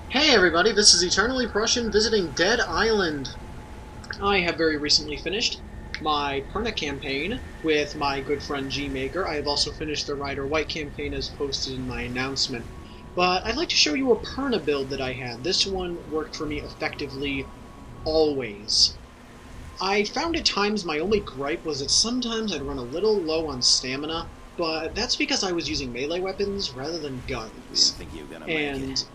Hey everybody, this is Eternally Prussian visiting Dead Island. I have very recently finished my Purna campaign with my good friend G-Maker. I have also finished the Rider White campaign as posted in my announcement. But I'd like to show you a Purna build that I had. This one worked for me effectively always. I found at times my only gripe was that sometimes I'd run a little low on stamina, but that's because I was using melee weapons rather than guns. Didn't think you were gonna And make it.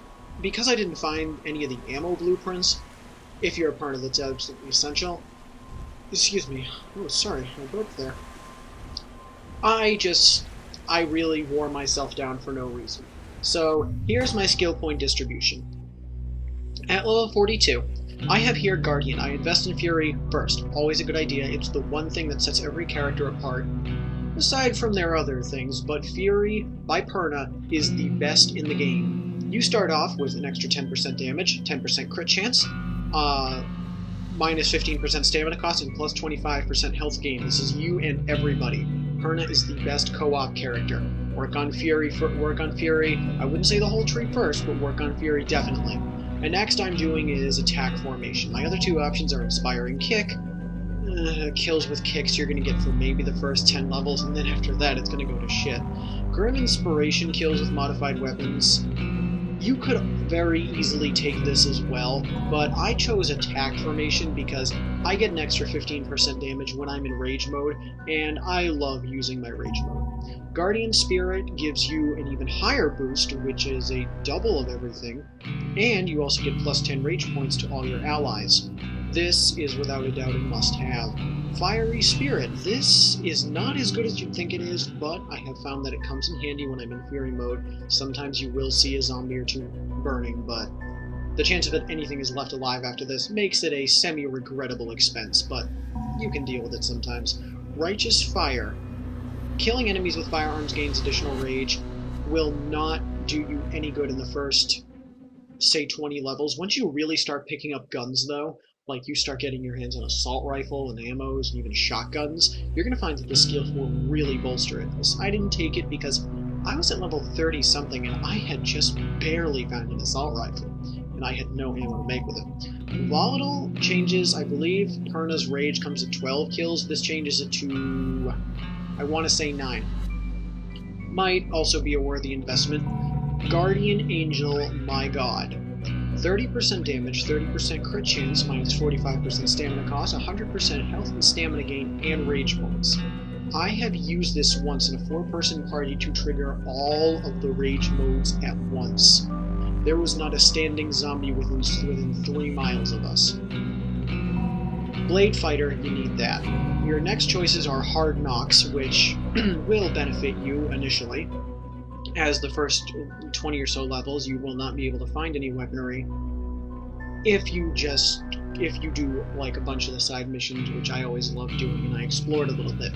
because I didn't find any of the ammo blueprints, if you're a Purna, that's absolutely essential. Excuse me. Oh, sorry, I broke there. I really wore myself down for no reason. So, here's my skill point distribution. At level 42, I have here Guardian. I invest in Fury first. Always a good idea. It's the one thing that sets every character apart. Aside from their other things, but Fury, by Purna, is the best in the game. You start off with an extra 10% damage, 10% crit chance, minus 15% stamina cost, and plus 25% health gain. This is you and everybody. Purna is the best co-op character. Work on Fury. I wouldn't say the whole tree first, but work on Fury definitely. And next I'm doing is attack formation. My other two options are Inspiring Kick. Kills with kicks you're going to get for maybe the first 10 levels, and then after that it's going to go to shit. Grim Inspiration kills with modified weapons. You could very easily take this as well, but I chose Attack Formation because I get an extra 15% damage when I'm in Rage mode, and I love using my Rage mode. Guardian Spirit gives you an even higher boost, which is a double of everything, and you also get plus 10 Rage points to all your allies. This is without a doubt a must-have. Fiery Spirit. This is not as good as you'd think it is, but I have found that it comes in handy when I'm in Fury mode. Sometimes you will see a zombie or two burning, but the chance that anything is left alive after this makes it a semi-regrettable expense, but you can deal with it sometimes. Righteous Fire. Killing enemies with firearms gains additional rage. Will not do you any good in the first, say, 20 levels. Once you really start picking up guns, though, like you start getting your hands on assault rifle and ammos and even shotguns, you're going to find that the skills will really bolster it. I didn't take it because I was at level 30 something and I had just barely found an assault rifle, and I had no ammo to make with it. Volatile changes, I believe Purna's rage comes at 12 kills. This changes it to, I want to say 9. Might also be a worthy investment. Guardian Angel, my god. 30% damage, 30% crit chance, minus 45% stamina cost, 100% health and stamina gain, and rage points. I have used this once in a 4-person party to trigger all of the rage modes at once. There was not a standing zombie within 3 miles of us. Blade Fighter, you need that. Your next choices are Hard Knocks, which will benefit you initially. As the first 20 or so levels, you will not be able to find any weaponry if you do like a bunch of the side missions, which I always love doing, and I explored a little bit.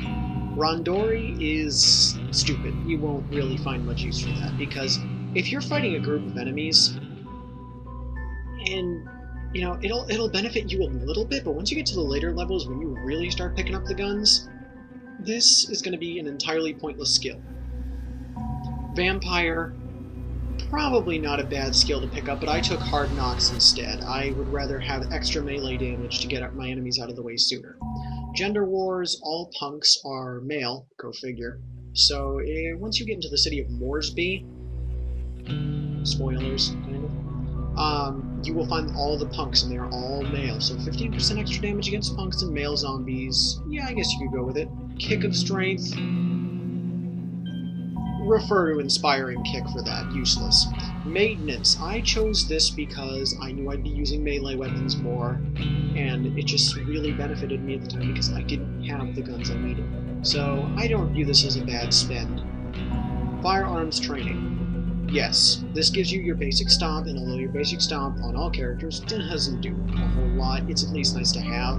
Rondori is stupid. You won't really find much use for that, because if you're fighting a group of enemies, and it'll benefit you a little bit, but once you get to the later levels when you really start picking up the guns, this is going to be an entirely pointless skill. Vampire, probably not a bad skill to pick up, but I took Hard Knocks instead. I would rather have extra melee damage to get my enemies out of the way sooner. Gender Wars, all punks are male, go figure. So once you get into the city of Moresby, spoilers, kind of, you will find all the punks, and they are all male. So 15% extra damage against punks and male zombies, yeah, I guess you could go with it. Kick of Strength, refer to Inspiring Kick for that, useless. Maintenance, I chose this because I knew I'd be using melee weapons more, and it just really benefited me at the time because I didn't have the guns I needed. So I don't view this as a bad spend. Firearms Training. Yes, this gives you your basic stomp, and although your basic stomp on all characters doesn't do a whole lot, it's at least nice to have.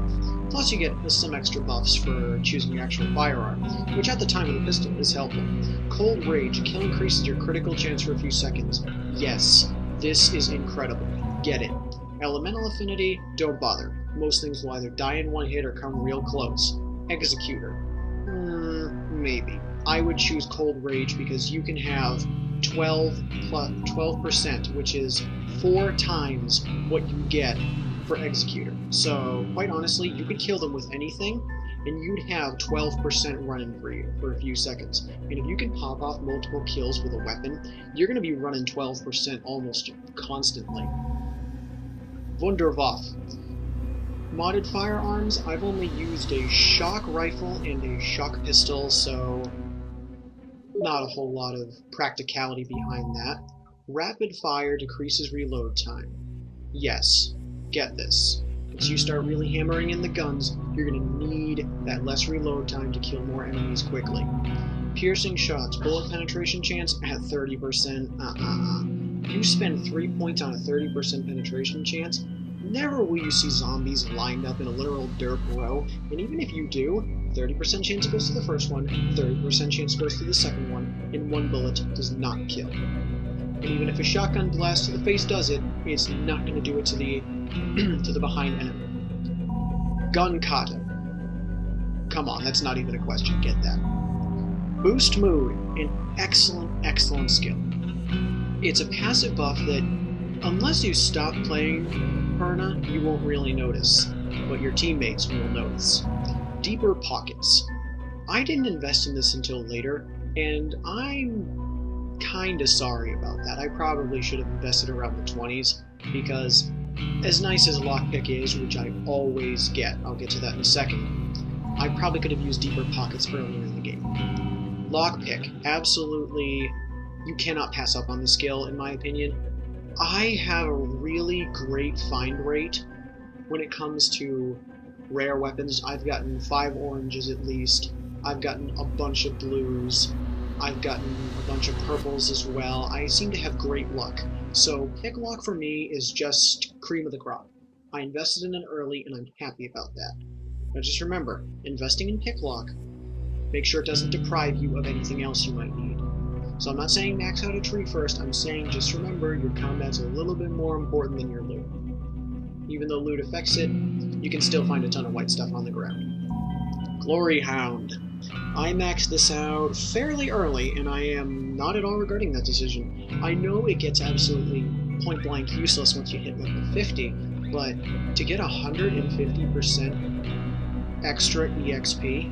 Plus you get some extra buffs for choosing your actual firearm, which at the time of the pistol is helpful. Cold Rage, a kill increases your critical chance for a few seconds. Yes, this is incredible. Get it. Elemental Affinity, don't bother. Most things will either die in one hit or come real close. Executor. Maybe. I would choose Cold Rage because you can have 12%, which is 4 times what you get for Executor. So, quite honestly, you could kill them with anything, and you'd have 12% running for you for a few seconds. And if you can pop off multiple kills with a weapon, you're going to be running 12% almost constantly. Wunderwaffe. Modded firearms, I've only used a shock rifle and a shock pistol, so not a whole lot of practicality behind that. Rapid fire decreases reload time. Yes, get this. Once you start really hammering in the guns, you're going to need that less reload time to kill more enemies quickly. Piercing shots, bullet penetration chance at 30%. You spend 3 points on a 30% penetration chance, never will you see zombies lined up in a literal derp row, and even if you do, 30% chance it goes to the first one, 30% chance it goes to the second one, and 1 bullet does not kill. And even if a shotgun blast to the face does it, it's not going to do it to the to the behind enemy. Gun kata. Come on, that's not even a question, get that. Boost mood, an excellent skill. It's a passive buff that, unless you stop playing Purna, you won't really notice, but your teammates will notice. Deeper pockets. I didn't invest in this until later, and I'm kinda sorry about that. I probably should have invested around the 20s, because as nice as lockpick is, which I always get, I'll get to that in a second, I probably could have used deeper pockets earlier in the game. Lockpick, absolutely, you cannot pass up on the skill, in my opinion. I have a really great find rate when it comes to rare weapons. I've gotten 5 oranges at least, I've gotten a bunch of blues, I've gotten a bunch of purples as well. I seem to have great luck. So picklock for me is just cream of the crop. I invested in it early and I'm happy about that. Now just remember, investing in picklock, make sure it doesn't deprive you of anything else you might need. So I'm not saying max out a tree first, I'm saying just remember your combat's a little bit more important than your loot. Even though loot affects it, you can still find a ton of white stuff on the ground. Glory Hound. I maxed this out fairly early, and I am not at all regretting that decision. I know it gets absolutely point-blank useless once you hit level 50, but to get 150% extra EXP,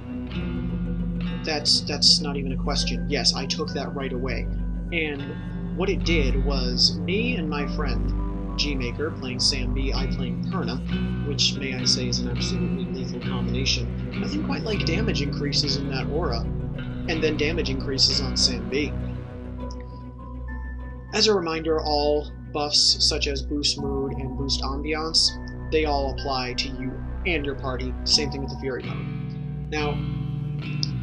that's not even a question. Yes, I took that right away. And what it did was, me and my friend, G-Maker, playing Sam B, I playing Purna, which, may I say, is an absolutely lethal combination. Nothing quite like damage increases in that aura, and then damage increases on Sam B. As a reminder, all buffs such as Boost Mood and Boost Ambiance, they all apply to you and your party. Same thing with the Fury mode. Now,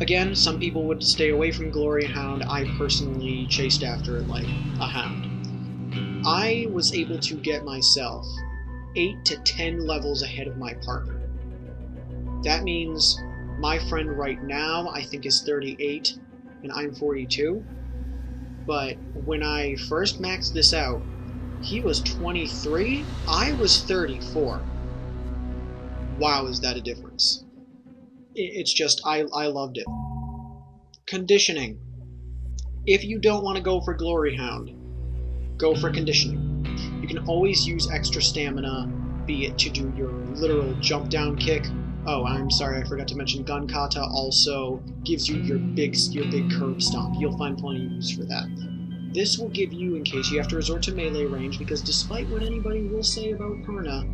again, some people would stay away from Glory Hound. I personally chased after it like a hound. I was able to get myself 8 to 10 levels ahead of my partner. That means my friend right now, I think, is 38, and I'm 42. But when I first maxed this out, he was 23, I was 34. Wow, is that a difference. It's just, I loved it. Conditioning. If you don't want to go for Glory Hound, go for conditioning. You can always use extra stamina, be it to do your literal jump down kick. Oh, I'm sorry, I forgot to mention Gun Kata also gives you your big curb stomp. You'll find plenty of use for that. This will give you, in case you have to resort to melee range, because despite what anybody will say about Purna,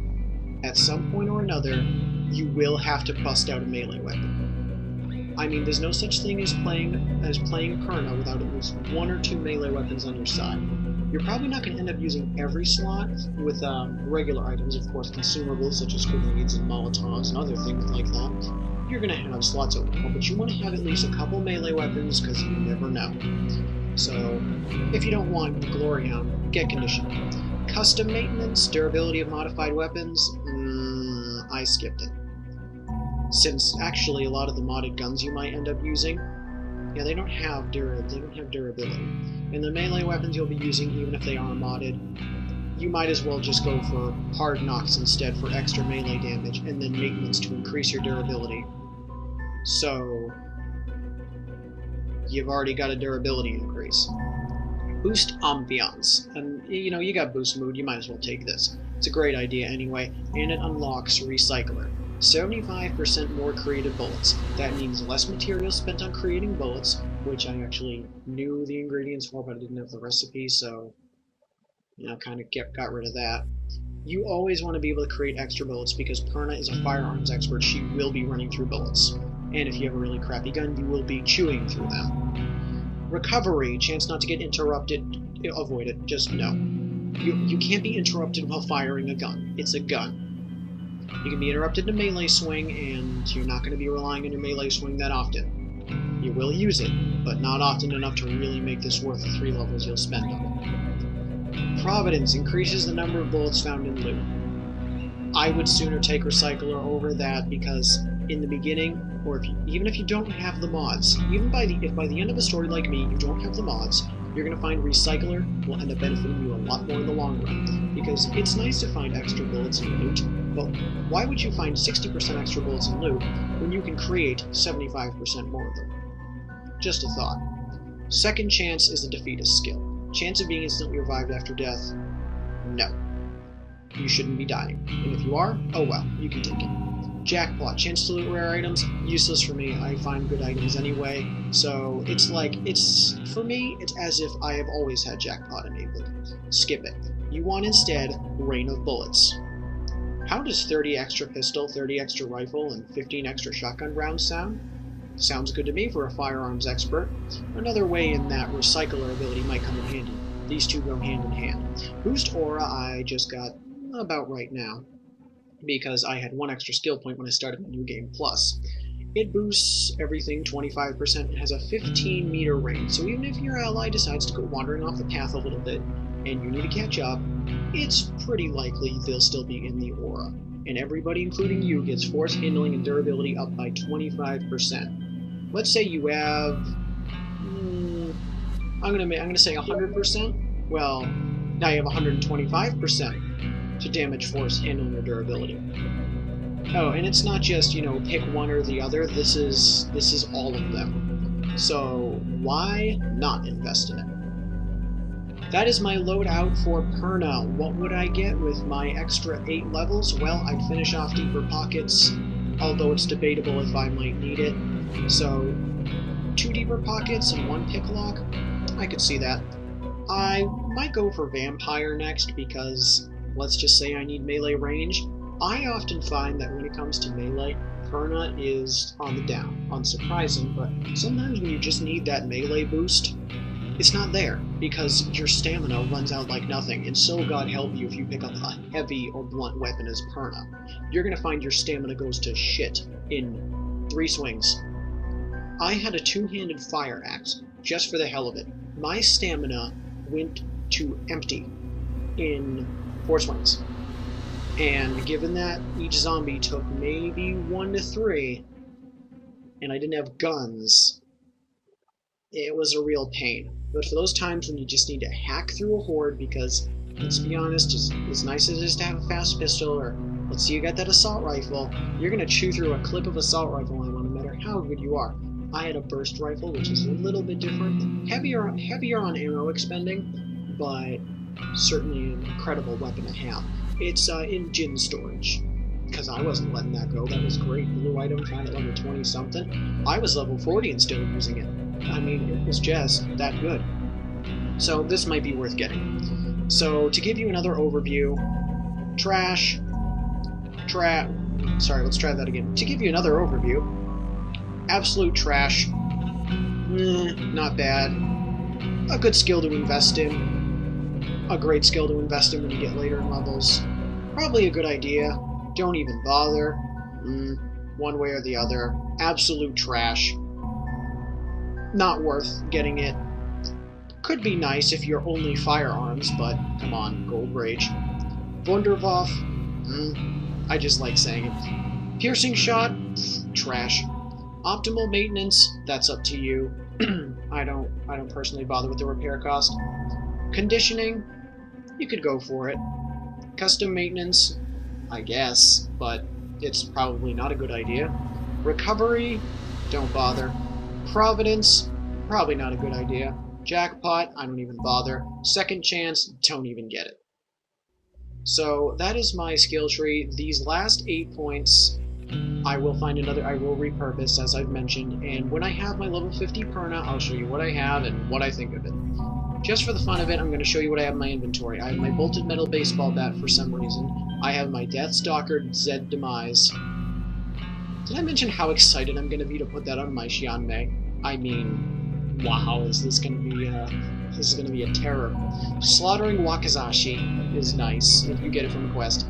at some point or another, you will have to bust out a melee weapon. I mean, there's no such thing as playing Purna without at least 1 or 2 melee weapons on your side. You're probably not going to end up using every slot with regular items, of course, consumables such as grenades and molotovs and other things like that. You're going to have slots open, but you want to have at least a couple melee weapons because you never know. So, if you don't want Glory Hound, get conditioning. Custom maintenance, durability of modified weapons, I skipped it. Since actually a lot of the modded guns you might end up using, yeah, they don't have durability. And the melee weapons you'll be using, even if they are modded, you might as well just go for hard knocks instead for extra melee damage, and then maintenance to increase your durability. So, you've already got a durability increase. Boost ambiance. And, you know, you got boost mood, you might as well take this. It's a great idea anyway, and it unlocks Recycler. 75% more created bullets. That means less material spent on creating bullets, which I actually knew the ingredients for, but I didn't have the recipe, so, you know, kind of got rid of that. You always want to be able to create extra bullets because Purna is a firearms expert. She will be running through bullets. And if you have a really crappy gun, you will be chewing through them. Recovery, chance not to get interrupted. Avoid it, just no. You can't be interrupted while firing a gun. It's a gun. You can be interrupted in a melee swing, and you're not going to be relying on your melee swing that often. You will use it, but not often enough to really make this worth the 3 levels you'll spend on it. Providence increases the number of bullets found in loot. I would sooner take Recycler over that because in the beginning, or even if you don't have the mods, if by the end of a story like me you don't have the mods, you're going to find Recycler will end up benefiting you a lot more in the long run. Because it's nice to find extra bullets in loot, but why would you find 60% extra bullets in loot when you can create 75% more of them? Just a thought. Second chance is the defeatist skill. Chance of being instantly revived after death? No. You shouldn't be dying. And if you are, oh well, you can take it. Jackpot, chance to loot rare items, useless for me. I find good items anyway, so for me, it's as if I have always had Jackpot enabled. Skip it. You want instead Rain of Bullets. How does 30 extra pistol, 30 extra rifle, and 15 extra shotgun rounds sound? Sounds good to me for a firearms expert. Another way in that Recycler ability might come in handy. These two go hand in hand. Boost Aura I just got about right now, because I had 1 extra skill point when I started my New Game Plus. It boosts everything 25%. It has a 15-meter range, so even if your ally decides to go wandering off the path a little bit, and you need to catch up, it's pretty likely they'll still be in the aura. And everybody, including you, gets force, handling, and durability up by 25%. Let's say you have... I'm gonna say 100%. Well, now you have 125% to damage, force, handling, or durability. Oh, and it's not just, pick one or the other. This is all of them. So why not invest in it? That is my loadout for Purna. What would I get with my extra 8 levels? Well, I'd finish off Deeper Pockets, although it's debatable if I might need it. So, 2 Deeper Pockets and 1 Picklock? I could see that. I might go for Vampire next because, let's just say I need melee range. I often find that when it comes to melee, Purna is on the down. Unsurprising, but sometimes when you just need that melee boost, it's not there, because your stamina runs out like nothing, and so God help you if you pick up a heavy or blunt weapon as Purna. You're going to find your stamina goes to shit in 3 swings. I had a 2-handed fire axe, just for the hell of it. My stamina went to empty in 4 swings. And given that each zombie took maybe 1 to 3, and I didn't have guns, it was a real pain. But for those times when you just need to hack through a horde, because, let's be honest, as nice as it is to have a fast pistol, or let's say you got that assault rifle, you're going to chew through a clip of assault rifle ammo no matter how good you are. I had a burst rifle, which is a little bit different, heavier on ammo expending, but certainly an incredible weapon to have. It's in gin storage, because I wasn't letting that go. That was great. Blue item found at level 20-something. I was level 40 and still using it. I mean, it was just that good. So this might be worth getting. So to give you another overview, sorry, let's try that again. To give you another overview, absolute trash, not bad, a good skill to invest in, a great skill to invest in when you get later in levels, probably a good idea, don't even bother, one way or the other, absolute trash. Not worth getting it. Could be nice if you're only firearms, but come on, Gold Rage. Wunderwaffe, I just like saying it. Piercing Shot, trash. Optimal maintenance, that's up to you. I don't personally bother with the repair cost. Conditioning, you could go for it. Custom maintenance, I guess, but it's probably not a good idea. Recovery, don't bother. Providence, probably not a good idea. Jackpot, I don't even bother. Second chance, don't even get it. So that is my skill tree. These last 8 points, I will repurpose, as I've mentioned, and when I have my level 50 Purna, I'll show you what I have and what I think of it. Just for the fun of it, I'm going to show you what I have in my inventory. I have my bolted metal baseball bat for some reason. I have my Deathstalker Zed Demise. Did I mention how excited I'm going to be to put that on my Xianmei? I mean, wow, is this going to be a terror. Slaughtering Wakizashi is nice if you get it from a quest.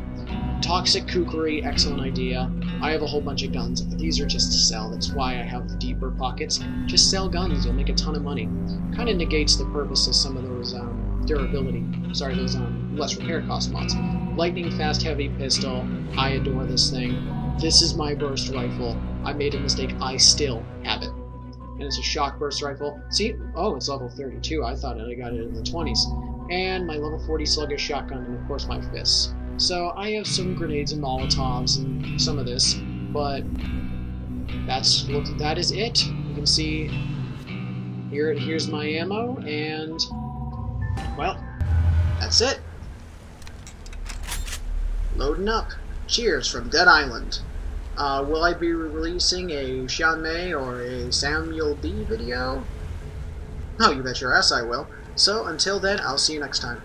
Toxic Kukuri, excellent idea. I have a whole bunch of guns. These are just to sell. That's why I have the deeper pockets. Just sell guns. You'll make a ton of money. Kind of negates the purpose of some of those those less repair cost mods. Lightning Fast Heavy Pistol. I adore this thing. This is my burst rifle. I made a mistake. I still have it. And it's a shock burst rifle. See? Oh, it's level 32. I thought I got it in the 20s. And my level 40 sluggish shotgun, and of course my fists. So I have some grenades and Molotovs and some of this, but that is it. You can see here's my ammo, and well, that's it. Loading up. Cheers from Dead Island. Will I be releasing a Xianmei or a Samuel B video? Oh, you bet your ass I will. So until then, I'll see you next time.